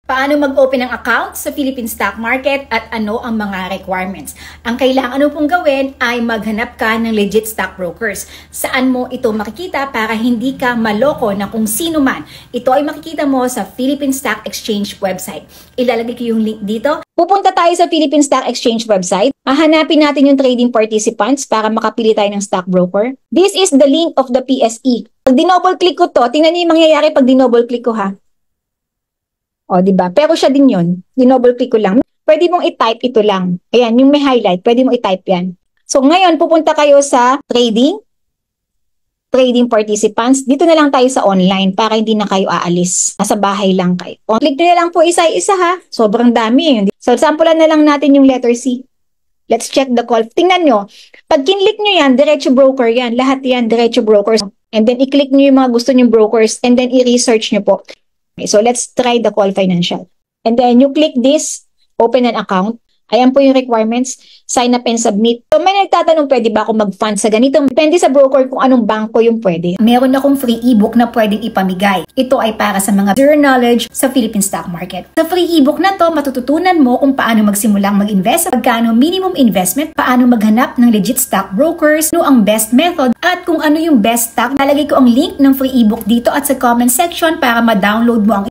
Paano mag-open ng account sa Philippine Stock Market at ano ang mga requirements? Ang kailangan mo pong gawin ay maghanap ka ng legit stockbrokers. Saan mo ito makikita para hindi ka maloko na kung sino man? Ito ay makikita mo sa Philippine Stock Exchange website. Ilalagay ko yung link dito. Pupunta tayo sa Philippine Stock Exchange website. Hahanapin natin yung trading participants para makapili tayo ng stockbroker. This is the link of the PSE. Pag dinouble click ko to, tingnan niyo yung mangyayari pag dinouble click ko ha. O, diba? Pero siya din yun. Dinouble click ko lang. Pwede mong i-type ito lang. Ayan, yung may highlight. Pwede mong i-type yan. So, ngayon, pupunta kayo sa trading participants. Dito na lang tayo sa online para hindi na kayo aalis. Nasa bahay lang kayo. O, click nyo na lang po isa-isa ha. Sobrang dami. So, sampulan na lang natin yung letter C. Let's check the call. Tingnan nyo. Pag kinlik nyo yan, diretso broker yan. Lahat yan, diretso brokers. And then, i-click nyo yung mga gusto nyo brokers and then, i-research nyo po. Okay, so, let's try the Call Financial. And then, you click this, open an account. Ayan po yung requirements, sign up and submit. So, may nagtatanong, pwede ba ako mag-fund sa ganitong? Depende sa broker kung anong bangko yung pwede. Meron akong free ebook na pwedeng ipamigay. Ito ay para sa mga zero knowledge sa Philippine stock market. Sa free ebook na to, matututunan mo kung paano magsimulang mag-invest, pagkano minimum investment, paano maghanap ng legit stock brokers, ano ang best method, at kung ano yung best stock. Lalagay ko ang link ng free ebook dito at sa comment section para ma-download mo ang